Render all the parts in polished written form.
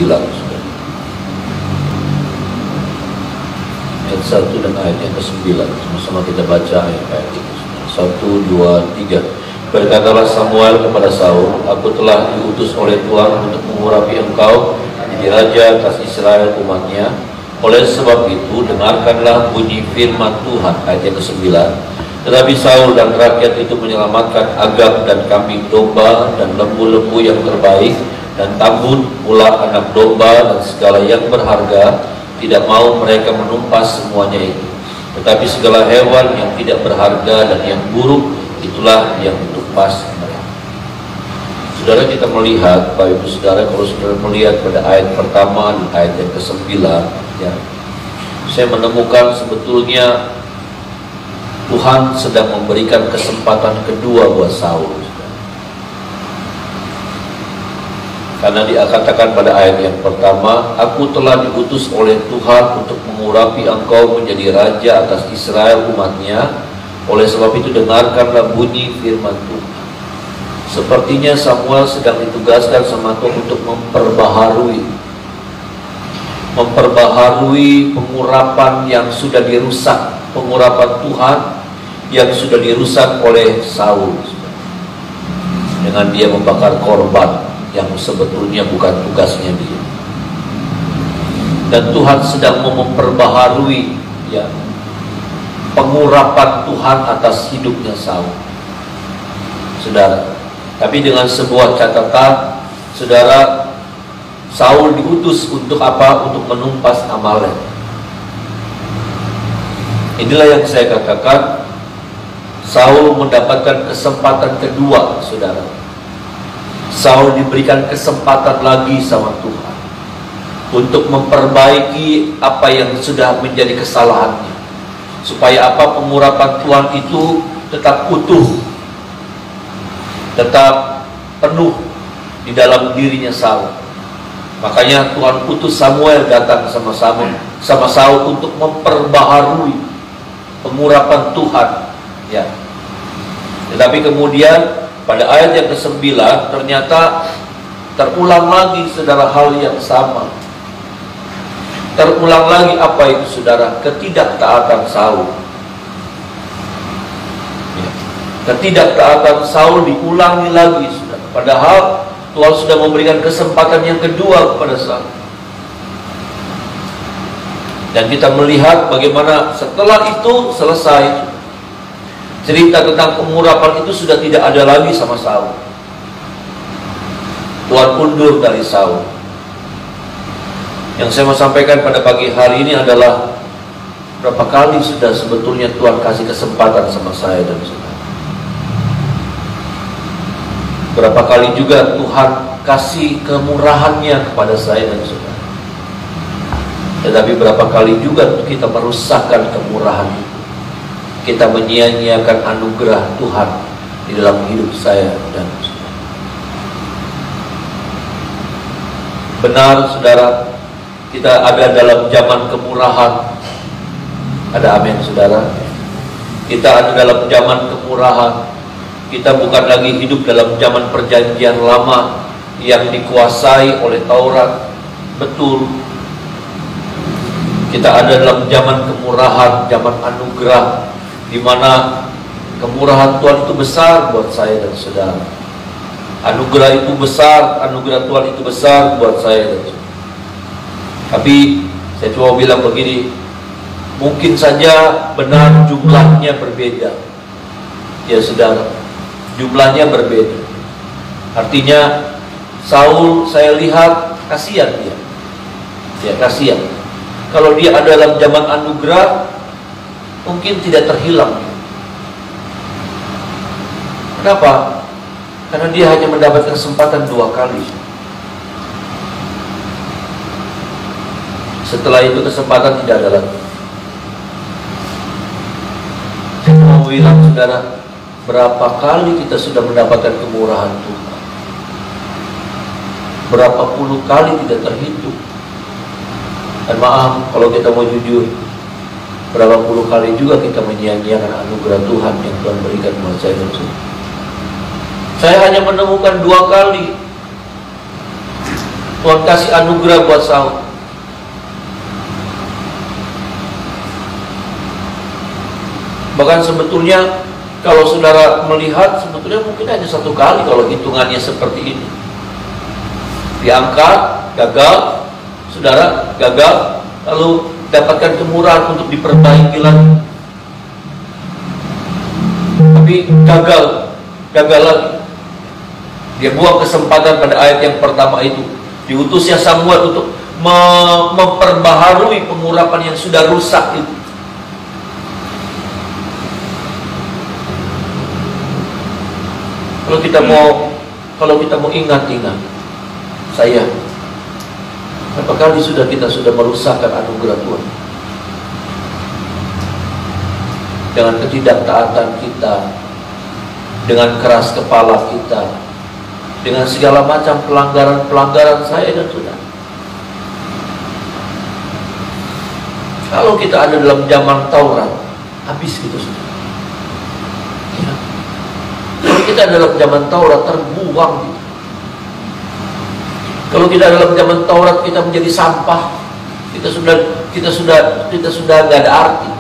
ke-9. Ayat 1 dan ayat yang ke-9. Sama-sama kita baca ayat-ayat itu. 1, 2, 3. Berkatalah Samuel kepada Saul, aku telah diutus oleh Tuhan untuk mengurapi engkau menjadi raja atas Israel umatnya. Oleh sebab itu, dengarkanlah bunyi firman Tuhan. Ayat yang ke-9. Tetapi Saul dan rakyat itu menyelamatkan agak dan kambing domba dan lembu-lembu yang terbaik dan tambun pula anak domba dan segala yang berharga. Tidak mau mereka menumpas semuanya itu, tetapi segala hewan yang tidak berharga dan yang buruk itulah yang ditumpas mereka. Saudara, kita melihat, Bapak Ibu Saudara, kalau saudara melihat pada ayat pertama dan ayat yang ke-9, ya, saya menemukan sebetulnya Tuhan sedang memberikan kesempatan kedua buat Saul. Karena dikatakan pada ayat yang pertama, aku telah diutus oleh Tuhan untuk mengurapi engkau menjadi raja atas Israel umatnya. Oleh sebab itu dengarkanlah bunyi firman Tuhan. Sepertinya Samuel sedang ditugaskan sama Tuhan untuk memperbaharui pengurapan yang sudah dirusak, pengurapan Tuhan yang sudah dirusak oleh Saul dengan dia membakar korban yang sebetulnya bukan tugasnya dia. Dan Tuhan sedang memperbaharui, ya, pengurapan Tuhan atas hidupnya Saul, saudara. Tapi dengan sebuah catatan, saudara, Saul diutus untuk apa? Untuk menumpas Amalek. Inilah yang saya katakan, Saul mendapatkan kesempatan kedua, saudara. Saul diberikan kesempatan lagi sama Tuhan untuk memperbaiki apa yang sudah menjadi kesalahannya, supaya apa? Pengurapan Tuhan itu tetap utuh, tetap penuh di dalam dirinya Saul. Makanya Tuhan utus Samuel datang sama Saul untuk memperbaharui pengurapan Tuhan, ya. Tetapi kemudian pada ayat yang ke-9 ternyata terulang lagi, saudara, hal yang sama. Terulang lagi apa itu, saudara? Ketidaktaatan Saul. Ya. Ketidaktaatan Saul diulangi lagi, saudara. Padahal Tuhan sudah memberikan kesempatan yang kedua kepada Saul. Dan kita melihat bagaimana setelah itu selesai, cerita tentang pengurapan itu sudah tidak ada lagi sama Saul. Tuhan undur dari Saul. Yang saya mau sampaikan pada pagi hari ini adalah, berapa kali sudah sebetulnya Tuhan kasih kesempatan sama saya dan saudara. Berapa kali juga Tuhan kasih kemurahannya kepada saya dan saudara. Tetapi berapa kali juga kita merusakkan kemurahan itu. Kita menyia-nyiakan anugerah Tuhan di dalam hidup saya dan saudara. Benar, saudara, kita ada dalam zaman kemurahan. Ada amin, saudara. Kita ada dalam zaman kemurahan. Kita bukan lagi hidup dalam zaman perjanjian lama yang dikuasai oleh Taurat. Betul. Kita ada dalam zaman kemurahan, zaman anugerah, di mana kemurahan Tuhan itu besar buat saya dan saudara. Anugerah itu besar, anugerah Tuhan itu besar buat saya dan saudara. Tapi saya cuma bilang begini, mungkin saja benar jumlahnya berbeda. Ya saudara, jumlahnya berbeda. Artinya Saul, saya lihat kasihan dia. Ya, kasihan. Kalau dia ada dalam zaman anugerah, mungkin tidak terhilang. Kenapa? Karena dia hanya mendapatkan kesempatan 2 kali. Setelah itu kesempatan tidak ada lagi. Saya mau bilang, saudara, berapa kali kita sudah mendapatkan kemurahan Tuhan? Berapa puluh kali tidak terhitung. Dan maaf, kalau kita mau jujur, berapa puluh kali juga kita menyia-nyiakan anugerah Tuhan yang Tuhan berikan kepada saya dan saudara. Saya hanya menemukan 2 kali. Tuhan kasih anugerah buat Saul. Bahkan sebetulnya kalau saudara melihat, sebetulnya mungkin hanya satu kali kalau hitungannya seperti ini. Diangkat, gagal, saudara gagal, lalu dapatkan kemurahan untuk diperbaiki lagi. Tapi gagal lagi. Dia buang kesempatan pada ayat yang pertama itu. Diutusnya Samuel untuk memperbaharui pengurapan yang sudah rusak itu. Kalau kita mau ingat-ingat, saya berapa kali kita sudah merusakkan anugerah Tuhan dengan ketidaktaatan kita, dengan keras kepala kita, dengan segala macam pelanggaran saya dan saudara. Kalau kita ada dalam zaman Taurat, habis gitu saudara. Kalau kita dalam zaman Taurat, terbuang gitu. Kalau kita dalam zaman Taurat, kita menjadi sampah. Kita sudah nggak ada arti.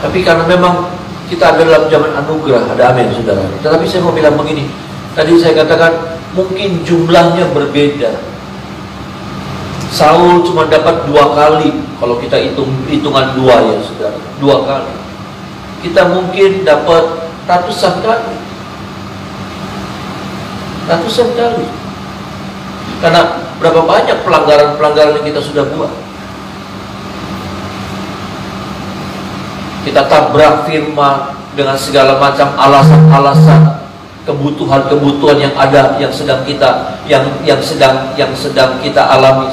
Tapi karena memang kita ada dalam zaman anugerah, ada amin saudara. Tetapi saya mau bilang begini, tadi saya katakan mungkin jumlahnya berbeda. Saul cuma dapat 2 kali, kalau kita hitungan 2 ya saudara, 2 kali. Kita mungkin dapat ratusan kali. Karena berapa banyak pelanggaran yang kita sudah buat. Kita tabrak firman dengan segala macam alasan-alasan, kebutuhan yang ada, yang sedang kita alami.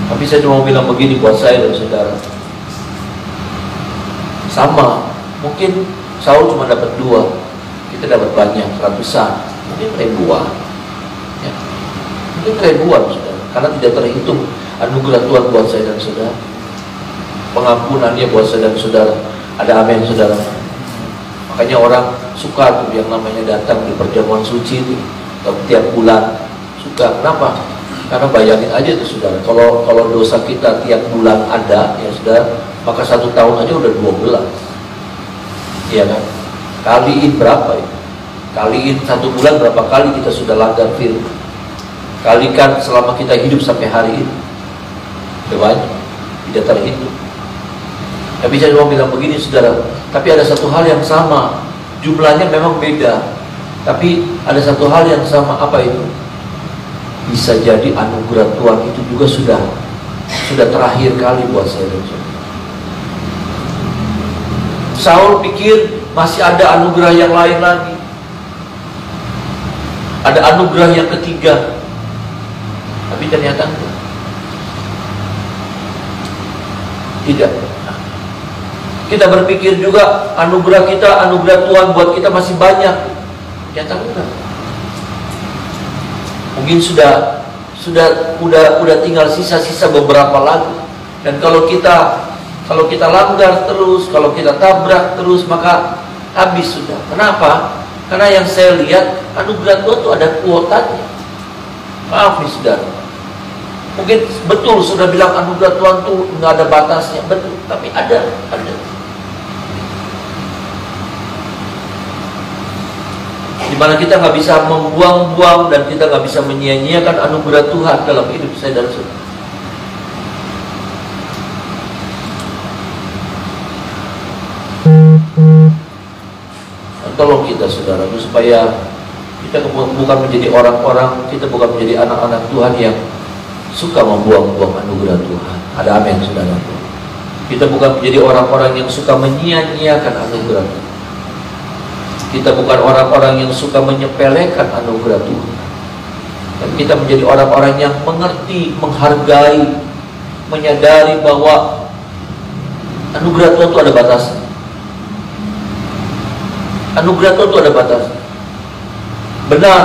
Tapi saya cuma bilang begini buat saya dan saudara. Sama, mungkin Saul cuma dapat 2, kita dapat banyak, ratusan, mungkin ribuan. Ya. Mungkin ribuan saudara, karena tidak terhitung anugerah Tuhan buat saya dan saudara, pengampunannya buat saya dan saudara. Ada amin saudara. Makanya orang suka tuh yang namanya datang di perjamuan suci itu tiap bulan, suka. Kenapa? Karena bayangin aja tuh saudara, kalau dosa kita tiap bulan ada, ya saudara, maka 1 tahun aja udah 12. Iya kan? Kaliin berapa ya? Kaliin 1 bulan berapa kali kita sudah langgar firman? Kalikan selama kita hidup sampai hari ini, udah banyak, tidak terhitung. Tapi saya mau bilang begini saudara, tapi ada satu hal yang sama, jumlahnya memang beda, tapi ada satu hal yang sama. Apa itu? Bisa jadi anugerah Tuhan itu juga sudah terakhir kali buat saya dan saudara. Saul pikir masih ada anugerah yang lain lagi, ada anugerah yang ketiga, tapi ternyata tidak. Kita berpikir juga anugerah Tuhan buat kita masih banyak, ternyata enggak. Mungkin sudah tinggal sisa-sisa beberapa lagi. Dan kalau kita langgar terus, kalau kita tabrak terus, maka habis sudah. Kenapa? Karena yang saya lihat anugerah Tuhan itu ada kuotanya. Maaf nih saudara. Mungkin betul sudah bilang anugerah Tuhan itu nggak ada batasnya, betul. Tapi ada. Dimana kita nggak bisa membuang-buang dan kita nggak bisa menyia-nyiakan anugerah Tuhan dalam hidup saya dan saudara. Tolong kita saudara, supaya kita bukan menjadi orang-orang, kita bukan menjadi anak-anak Tuhan yang suka membuang-buang anugerah Tuhan. Ada amin saudara. Kita bukan menjadi orang-orang yang suka menyia-nyiakan anugerah Tuhan. Kita bukan orang-orang yang suka menyepelekan anugerah Tuhan. Dan kita menjadi orang-orang yang mengerti, menghargai, menyadari bahwa anugerah Tuhan itu ada batasnya. Anugerah Tuhan itu ada batasnya. Benar,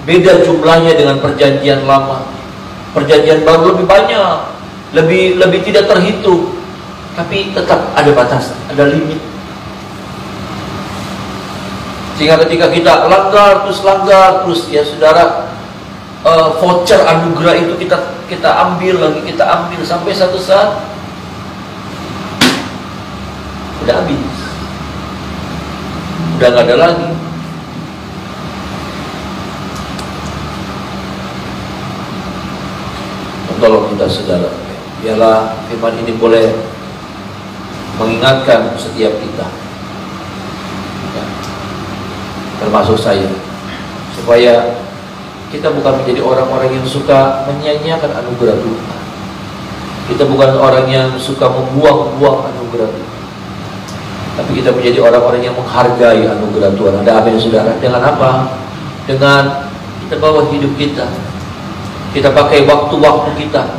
beda jumlahnya dengan perjanjian lama. Perjanjian baru lebih banyak, lebih tidak terhitung, tapi tetap ada batas, ada limit. Sehingga ketika kita langgar terus, ya saudara, voucher anugerah itu kita ambil sampai satu saat udah habis, udah nggak ada lagi. Tolong kita saudara, biarlah firman ini boleh mengingatkan setiap kita, ya, termasuk saya, supaya kita bukan menjadi orang-orang yang suka menyia-nyiakan anugerah Tuhan. Kita bukan orang yang suka membuang-buang anugerah Tuhan, tapi kita menjadi orang-orang yang menghargai anugerah Tuhan. Ada amin saudara? Dengan apa? Dengan kita bawa hidup kita, kita pakai waktu-waktu kita.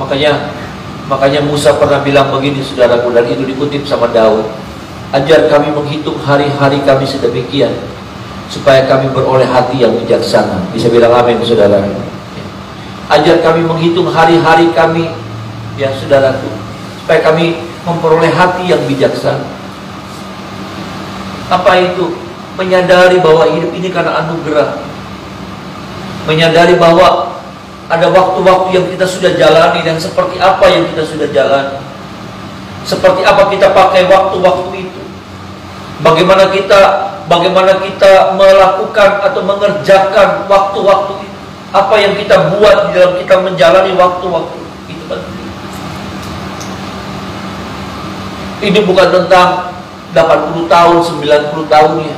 Makanya Musa pernah bilang begini saudaraku, dan itu dikutip sama Daud, ajar kami menghitung hari-hari kami sedemikian, supaya kami beroleh hati yang bijaksana. Bisa bilang amin saudara? Ajar kami menghitung hari-hari kami, ya saudaraku, supaya kami memperoleh hati yang bijaksana. Apa itu? Menyadari bahwa hidup ini karena anugerah. Menyadari bahwa ada waktu-waktu yang kita sudah jalani, dan seperti apa yang kita sudah jalani, seperti apa kita pakai waktu-waktu itu, bagaimana kita melakukan atau mengerjakan waktu-waktu itu, apa yang kita buat di dalam kita menjalani waktu-waktu itu penting. Ini bukan tentang 80 tahun, 90 tahun ya,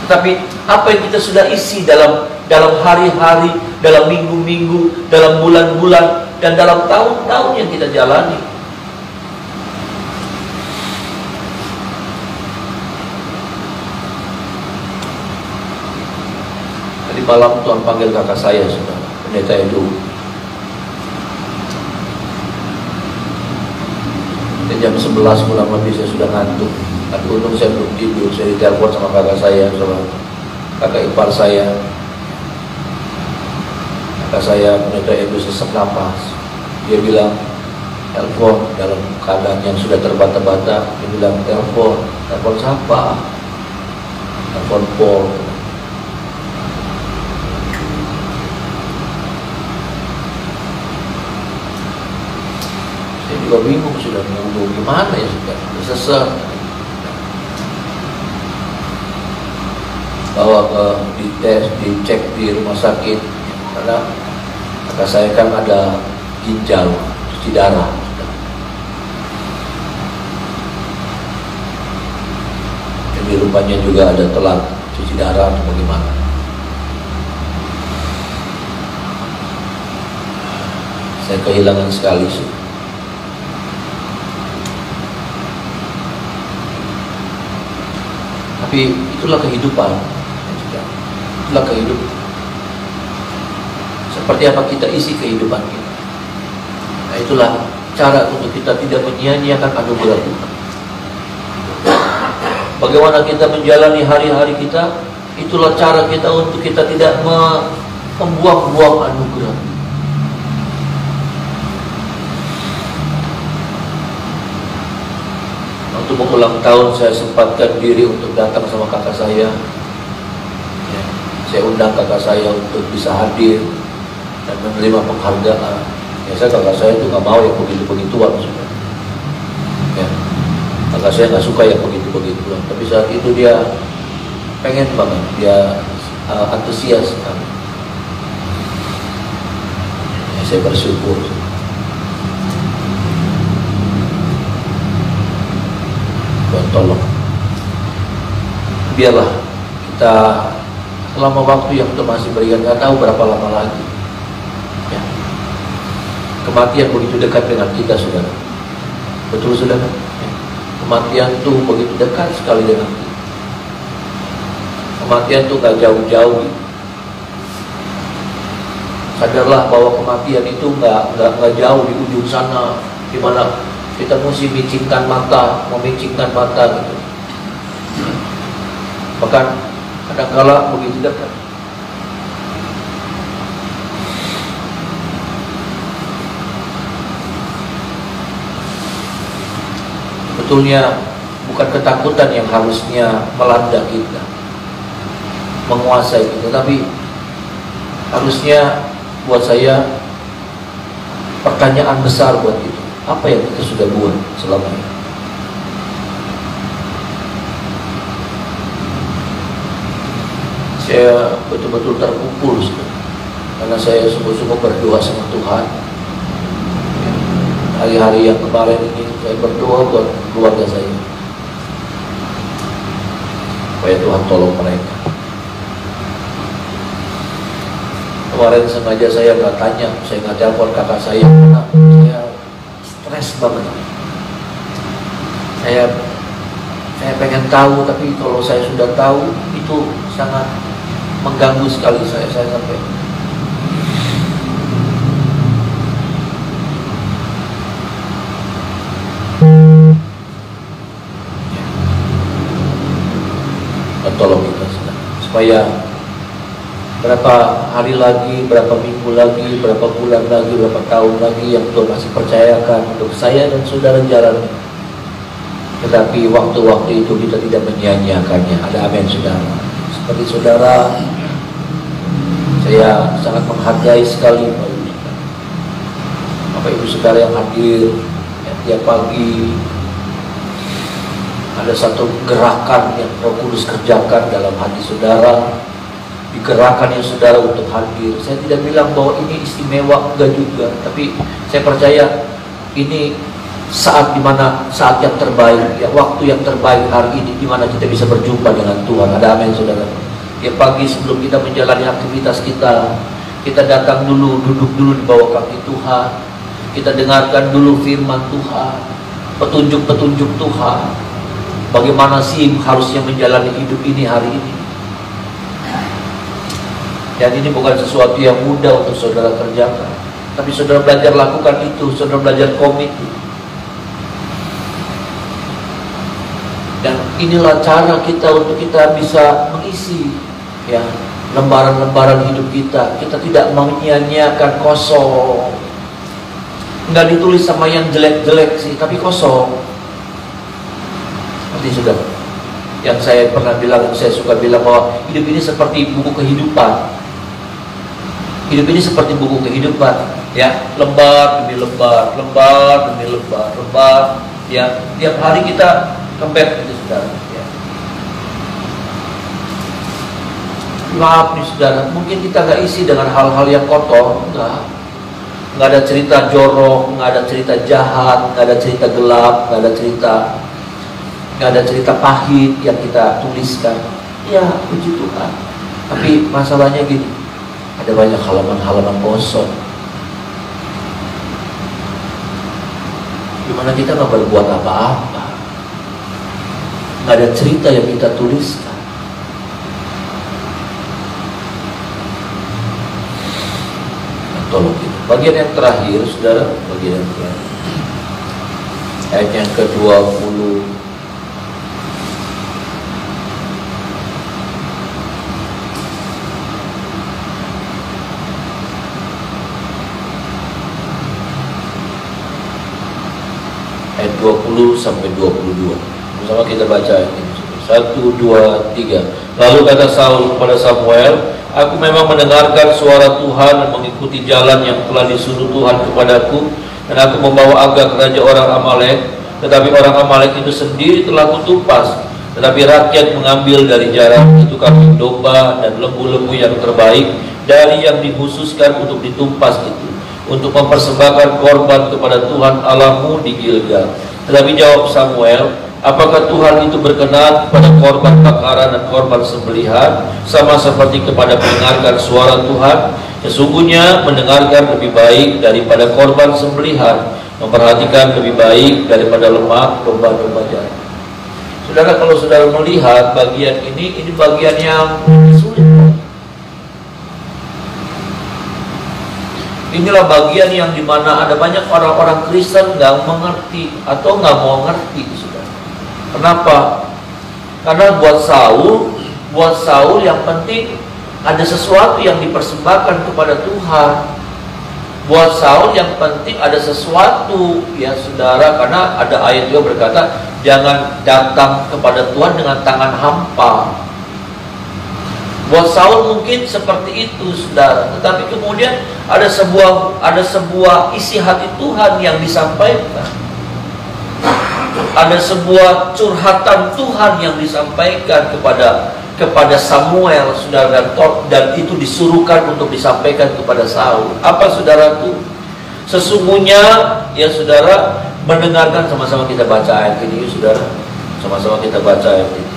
tetapi apa yang kita sudah isi dalam hari-hari, dalam minggu-minggu, dalam bulan-bulan, dan dalam tahun-tahun yang kita jalani. Tadi malam Tuhan panggil kakak saya, saudara, pendeta Edu. Jam 11 kurang lebih saya sudah ngantuk, tapi untung saya belum tidur. Saya ditelepon sama kakak saya, sama kakak ipar saya. Kakak saya pendeta Edu sesak napas. Dia bilang, telepon dalam keadaan yang sudah terbata-bata. Dia bilang, telepon siapa? Telepon Paul. Saya juga bingung sudah menunggu gimana ya sudah. Sesak. Bawa ke dites, dicek di rumah sakit. Karena kakak saya kan ada ginjal, cuci darah. Jadi rupanya juga ada telat cuci darah atau bagaimana. Saya kehilangan sekali sih. Tapi itulah kehidupan. Itulah kehidupan. Seperti apa kita isi kehidupan kita. Nah, itulah cara untuk kita tidak menyia-nyiakan anugerah Tuhan. Bagaimana kita menjalani hari-hari kita, itulah cara kita untuk kita tidak membuang-buang anugerah. Waktu mengulang tahun, saya sempatkan diri untuk datang sama kakak saya. Ya, saya undang kakak saya untuk bisa hadir dan menerima penghargaan. Ya, kakak saya itu nggak mau yang begitu-begituan, ya, kakak saya nggak suka yang begitu-begituan. Tapi saat itu dia pengen banget, dia antusias. Ya, saya bersyukur. Tuhan tolong, biarlah kita selama waktu yang Tuhan masih berikan, nggak tahu berapa lama lagi. Kematian begitu dekat dengan kita, saudara. Betul, saudara? Kematian itu begitu dekat sekali dengan kita. Kematian itu gak jauh-jauh. Sadarlah bahwa kematian itu gak jauh di ujung sana, di mana kita mesti memicingkan mata gitu. Bahkan kadang-kala begitu dekat. Sebetulnya bukan ketakutan yang harusnya melanda kita, menguasai kita, tapi harusnya buat saya pertanyaan besar buat kita, apa yang kita sudah buat selama ini? Saya betul-betul terpukul karena saya sungguh-sungguh berdoa sama Tuhan. Hari-hari yang kemarin ini saya berdoa buat keluarga saya, supaya Tuhan tolong mereka. Kemarin sengaja saya nggak tanya, saya nggak telepon kakak saya karena saya stres banget. Saya pengen tahu, tapi kalau saya sudah tahu itu sangat mengganggu sekali saya sampai tolong kita supaya berapa hari lagi, berapa minggu lagi, berapa bulan lagi, berapa tahun lagi yang Tuhan masih percayakan untuk saya dan saudara jalan. Tetapi waktu-waktu itu kita tidak menyia-nyiakannya. Ada amin, saudara. Seperti saudara, saya sangat menghargai sekali Bapak Ibu saudara yang hadir tiap pagi. Ada satu gerakan yang Roh Kudus kerjakan dalam hati saudara, digerakkan yang saudara untuk hadir. Saya tidak bilang bahwa ini istimewa, enggak juga, tapi saya percaya ini saat dimana saat yang terbaik, ya, waktu yang terbaik hari ini, dimana kita bisa berjumpa dengan Tuhan. Ada amin, saudara. Ya, pagi sebelum kita menjalani aktivitas kita datang dulu, duduk dulu di bawah kaki Tuhan. Kita dengarkan dulu firman Tuhan, petunjuk-petunjuk Tuhan. Bagaimana sih harusnya menjalani hidup ini hari ini. Dan ini bukan sesuatu yang mudah untuk saudara kerjakan, tapi saudara belajar lakukan itu, saudara belajar komit. Dan inilah cara kita untuk kita bisa mengisi, ya, lembaran-lembaran hidup kita. Kita tidak menyia-nyiakan kosong. Nggak ditulis sama yang jelek-jelek sih, tapi kosong. Seperti sudah yang saya pernah bilang, saya suka bilang bahwa hidup ini seperti buku kehidupan. Hidup ini seperti buku kehidupan, ya, lembar demi lembar, lembar demi lembar, lembar, ya, tiap hari kita kembali itu, saudara. Ya. Maaf nih saudara, mungkin kita nggak isi dengan hal-hal yang kotor, nggak ada cerita jorok, nggak ada cerita jahat, nggak ada cerita gelap, nggak ada cerita pahit yang kita tuliskan. Ya, puji Tuhan. Tapi masalahnya gini, ada banyak halaman-halaman kosong, dimana kita nggak berbuat apa-apa, nggak ada cerita yang kita tuliskan. Tolong kita. Bagian yang terakhir, saudara, bagian yang terakhir, ayat yang ke-20. Ayat 20 sampai 22. Bersama kita baca ayat ini. 1, 2, 3. Lalu kata Saul kepada Samuel, aku memang mendengarkan suara Tuhan dan mengikuti jalan yang telah disuruh Tuhan kepadaku, dan aku membawa Agag raja orang Amalek. Tetapi orang Amalek itu sendiri telah kutumpas, tetapi rakyat mengambil dari jarak itu kambing domba dan lembu-lembu yang terbaik dari yang dikhususkan untuk ditumpas itu, untuk mempersembahkan korban kepada Tuhan Allahmu di Gilgal. Tetapi jawab Samuel, apakah Tuhan itu berkenan kepada korban bakaran dan korban sembelihan sama seperti kepada mendengarkan suara Tuhan? Sesungguhnya mendengarkan lebih baik daripada korban sembelihan, memperhatikan lebih baik daripada lemak domba-domba jantan. Saudara, kalau saudara melihat bagian ini bagian yang sulit. Inilah bagian yang dimana ada banyak orang-orang Kristen nggak mengerti atau nggak mau ngerti, saudara. Kenapa? Karena buat Saul yang penting ada sesuatu yang dipersembahkan kepada Tuhan. Buat Saul yang penting ada sesuatu, ya saudara, karena ada ayat juga berkata jangan datang kepada Tuhan dengan tangan hampa. Buat Saul mungkin seperti itu, saudara. Tetapi kemudian ada sebuah isi hati Tuhan yang disampaikan. Ada sebuah curhatan Tuhan yang disampaikan kepada Samuel, saudara, dan itu disuruhkan untuk disampaikan kepada Saul. Apa, saudaraku? Sesungguhnya, ya saudara, mendengarkan, sama-sama kita baca ayat ini, saudara. Sama-sama kita baca ayat ini.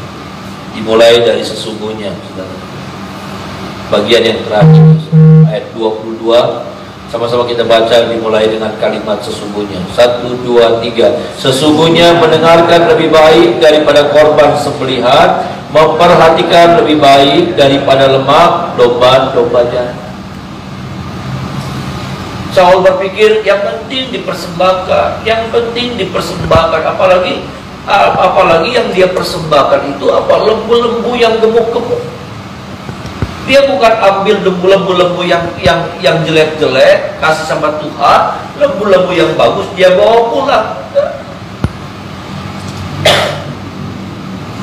Dimulai dari sesungguhnya, saudara. Bagian yang terakhir, ayat 22. Sama-sama kita baca, dimulai dengan kalimat sesungguhnya. 1, 2, 3. Sesungguhnya mendengarkan lebih baik daripada korban sembelihan, memperhatikan lebih baik daripada lemak domba jantan. Saul berpikir yang penting dipersembahkan, apalagi yang dia persembahkan itu apa? Lembu-lembu yang gemuk-gemuk. Dia bukan ambil lembu-lembu yang jelek-jelek, kasih sama Tuhan. Lembu-lembu yang bagus dia bawa pulang.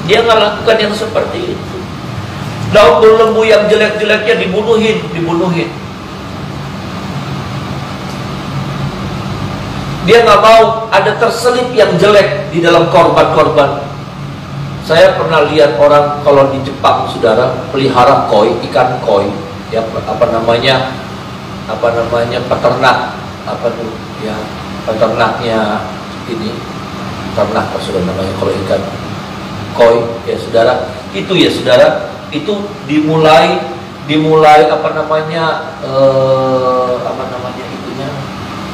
Dia nggak lakukan yang seperti itu. Lembu-lembu yang jelek-jeleknya dibunuhin. Dia nggak mau ada terselip yang jelek di dalam korban-korban. Saya pernah lihat orang kalau di Jepang, saudara, pelihara koi, ikan koi, ya peternaknya, peternaknya ini, ternak saudara namanya kalau ikan koi, ya saudara, itu dimulai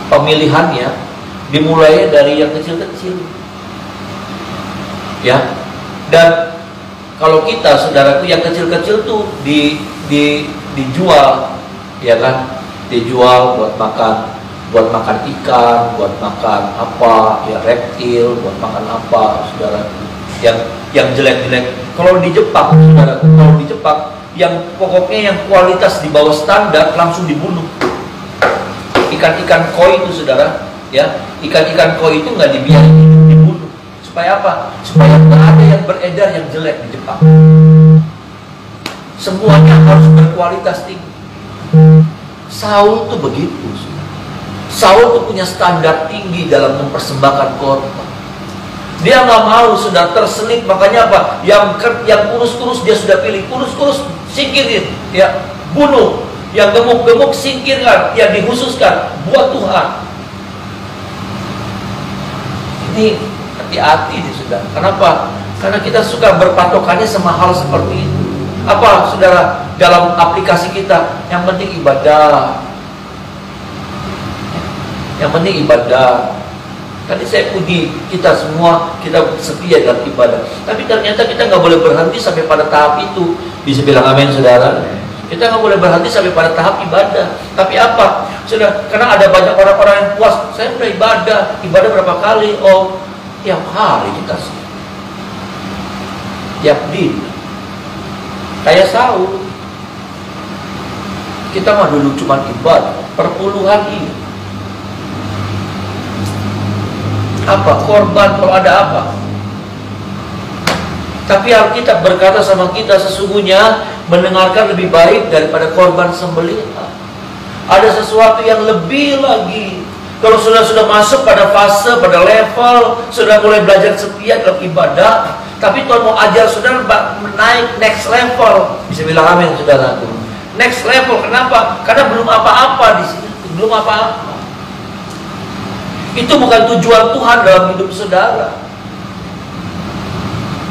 pemilihannya dimulai dari yang kecil-kecil, ya. Dan kalau kita, saudaraku, yang kecil-kecil tuh dijual, ya kan? Dijual buat makan ikan, buat makan apa, ya reptil, buat makan apa, saudaraku. Yang jelek-jelek. Kalau di Jepang, saudaraku, yang pokoknya yang kualitas di bawah standar langsung dibunuh. Ikan-ikan koi itu, saudara, ya, ikan-ikan koi itu nggak dibiarin hidup, dibunuh. Supaya apa? Supaya nggak ada yang beredar yang jelek di Jepang. Semuanya harus berkualitas tinggi. Saul tuh begitu. Saul tuh punya standar tinggi dalam mempersembahkan korban. Dia nggak mau sudah terselip, makanya apa? Yang kurus-kurus dia sudah pilih, kurus-kurus singkirin, ya, bunuh. Yang gemuk-gemuk singkirkan, ya, dikhususkan buat Tuhan. Ini hati-hati nih, saudara. Kenapa? Karena kita suka berpatokannya sama hal seperti itu. Apa, saudara? Dalam aplikasi kita, yang penting ibadah. Yang penting ibadah. Tadi saya puji kita semua, kita setia dalam ibadah. Tapi ternyata kita nggak boleh berhenti sampai pada tahap itu. Bisa bilang amin, saudara? Kita nggak boleh berhenti sampai pada tahap ibadah. Tapi apa? Sudah, karena ada banyak orang-orang yang puas. Saya udah ibadah berapa kali? Oh, tiap hari kita sih, tiap din. Kayak Saul, kita mah dulu cuma ibadah perpuluhan ini. Apa korban kalau ada apa? Tapi Alkitab berkata sama kita, sesungguhnya mendengarkan lebih baik daripada korban sembelihan. Ada sesuatu yang lebih lagi. Kalau sudah masuk pada fase, pada level, sudah mulai belajar setia dalam ibadah, tapi Tuhan mau ajar saudara menaik next level. Bisa bilang amin, saudara. Next level, kenapa? Karena belum apa-apa di sini, belum apa-apa. Itu bukan tujuan Tuhan dalam hidup saudara.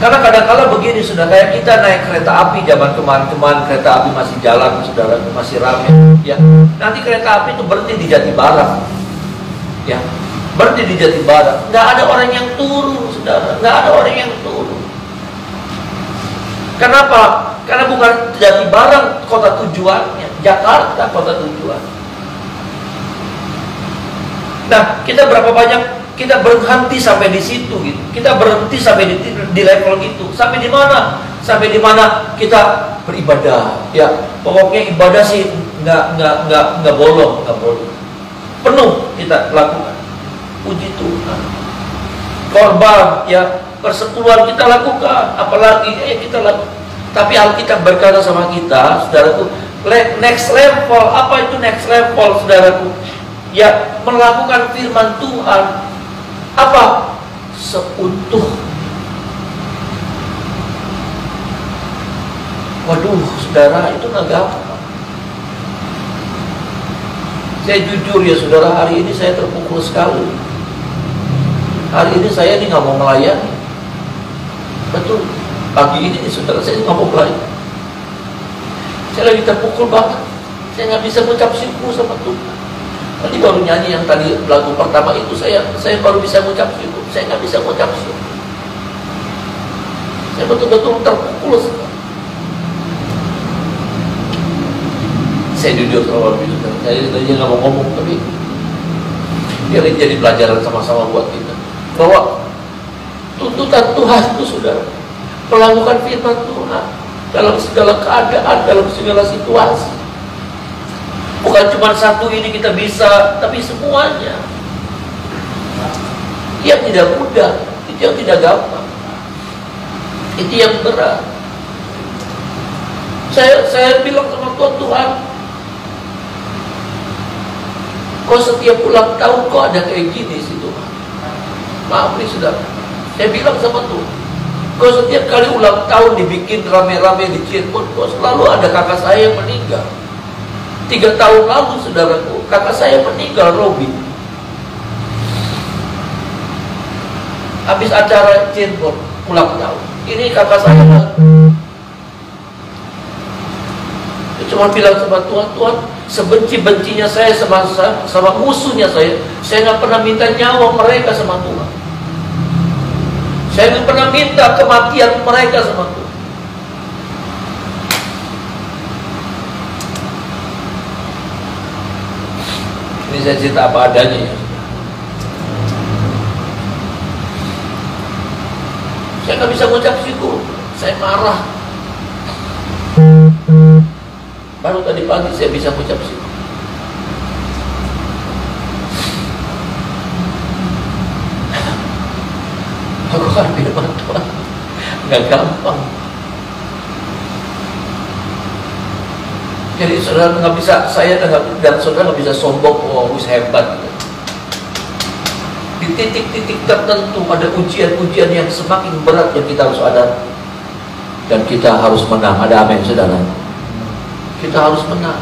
Karena kadang-kala begini, saudara, kayak kita naik kereta api zaman kemarin, kereta api masih jalan, saudara, masih ramai, ya. Nanti kereta api itu berhenti di Jatibarang, ya, berhenti di Jatibarang. Nggak ada orang yang turun, saudara, nggak ada orang yang turun. Kenapa? Karena bukan Jatibarang kota tujuannya, Jakarta kota tujuan. Nah, kita berapa banyak kita berhenti sampai di situ gitu. Kita berhenti sampai di level gitu. Sampai di mana? Sampai di mana kita beribadah. Ya, pokoknya ibadah sih nggak bolong, nggak bolong. Penuh kita lakukan. Puji Tuhan. Korban, ya, persepuluhan kita lakukan, apalagi kita lakukan. Tapi Alkitab berkata sama kita, saudaraku, next level. Apa itu next level, saudaraku? Ya, melakukan firman Tuhan. Apa? Seutuh. Waduh, saudara, itu nggak gampang. Saya jujur ya, saudara, hari ini saya terpukul sekali. Hari ini saya ini nggak mau melayani. Betul. Pagi ini saudara, saya nggak mau melayani. Saya lagi terpukul banget. Saya nggak bisa mengucap syukur sama Tuhan. Tadi baru nyanyi yang tadi lagu pertama itu, saya baru bisa mengucap syukur. Saya nggak bisa mengucap syukur. Saya betul-betul terpukul sekali. Saya jujur sama Bapak, saya tadinya nggak mau ngomong, tapi biar ini jadi pelajaran sama-sama buat kita, bahwa tuntutan Tuhan itu, saudara, melakukan firman Tuhan dalam segala keadaan, dalam segala situasi. Bukan cuma satu ini kita bisa, tapi semuanya. Yang tidak mudah, itu yang tidak gampang, itu yang berat. Saya bilang sama Tuhan, kok setiap ulang tahun kok ada kayak gini sih Tuhan? Maaf nih saudara, saya bilang sama Tuhan, kok setiap kali ulang tahun dibikin rame-rame di Cirebon, kok selalu ada kakak saya yang meninggal. 3 tahun lalu, saudaraku, kakak saya meninggal, Robi. Habis acara Cirebon ulang tahun, ini kakak saya cuma bilang sama Tuhan, Tuhan, sebenci-bencinya saya sama musuhnya saya nggak pernah minta nyawa mereka sama Tuhan. Saya nggak pernah minta kematian mereka sama Tuhan. Ini saya cerita apa adanya ya. Saya nggak bisa mengucap syukur. Saya marah. Baru tadi pagi saya bisa mengucap syukur. Lakukan firman Tuhan nggak gampang. Jadi saudara nggak bisa, saya dan saudara nggak bisa sombong, oh hebat. Di titik-titik tertentu ada ujian-ujian yang semakin berat yang kita harus hadapi, dan kita harus menang. Ada amin, saudara? Kita harus menang.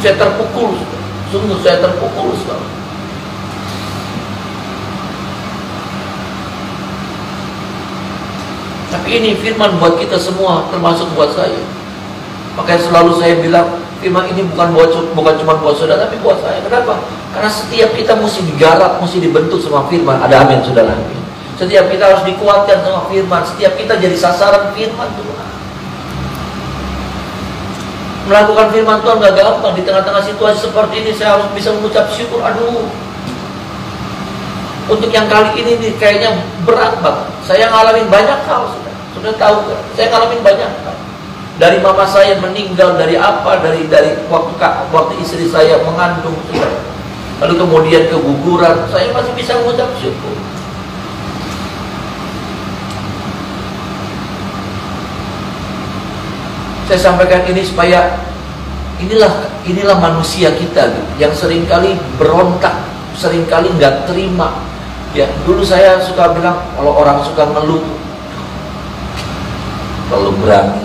Saya terpukul, sungguh saya terpukul sekali. Tapi ini firman buat kita semua, termasuk buat saya. Makanya selalu saya bilang, firman ini bukan cuma buat saudara, tapi buat saya. Kenapa? Karena setiap kita mesti digarap, mesti dibentuk sama firman. Ada amin, saudara? Setiap kita harus dikuatkan sama firman. Setiap kita jadi sasaran firman Tuhan. Melakukan firman Tuhan gak gampang. Di tengah-tengah situasi seperti ini, saya harus bisa mengucap syukur. Aduh, untuk yang kali ini nih, kayaknya berat banget. Saya ngalamin banyak hal, sudah tahu kan? Saya ngalamin banyak hal. Dari mama saya meninggal, dari apa, dari waktu istri saya mengandung, lalu kemudian keguguran, saya masih bisa mengucap syukur. Saya sampaikan ini supaya inilah manusia kita gitu, yang seringkali berontak, seringkali nggak terima. Ya, dulu saya suka bilang kalau orang suka ngeluh, terlalu berani.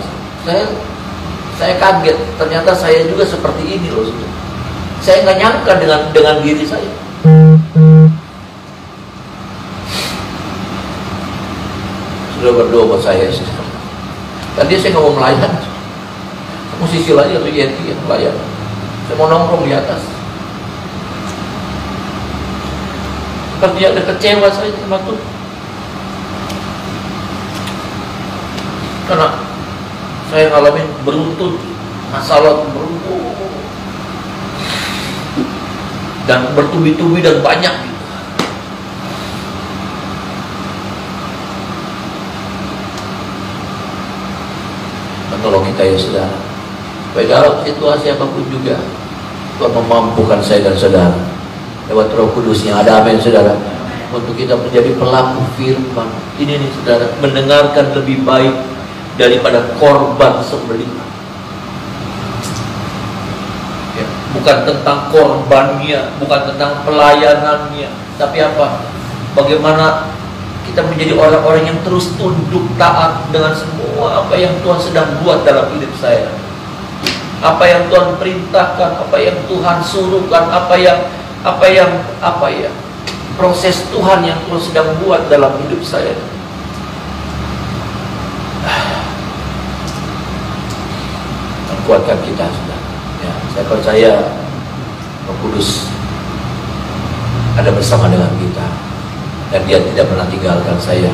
Saya kaget, ternyata saya juga seperti ini loh. Saya nggak nyangka dengan diri saya. Sudah berdoa buat saya. Tadi saya nggak mau melayan. Musisi lain atau Yeti yang melayan. Saya mau nongkrong di atas. Tapi ada kecewa saya sama Tuhan. Karena saya ngalamin beruntun, masalah beruntun, dan bertubi-tubi dan banyak gitu. Menolong kita ya saudara. Baik dalam situasi apapun juga, Tuhan memampukan saya dan saudara lewat Roh Kudusnya. Ada amin saudara? Untuk kita menjadi pelaku firman. Ini nih saudara, mendengarkan lebih baik daripada korban sembelihan. Ya, bukan tentang korbannya, bukan tentang pelayanannya, tapi apa? Bagaimana kita menjadi orang-orang yang terus tunduk taat dengan semua apa yang Tuhan sedang buat dalam hidup saya. Apa yang Tuhan perintahkan, apa yang Tuhan suruhkan, apa yang proses Tuhan yang Tuhan sedang buat dalam hidup saya. Kuatkan kita, saudara. Ya, saya percaya Roh Kudus ada bersama dengan kita, dan Dia tidak pernah tinggalkan saya.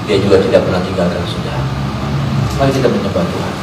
Dia juga tidak pernah tinggalkan saudara. Mari kita menyembah Tuhan.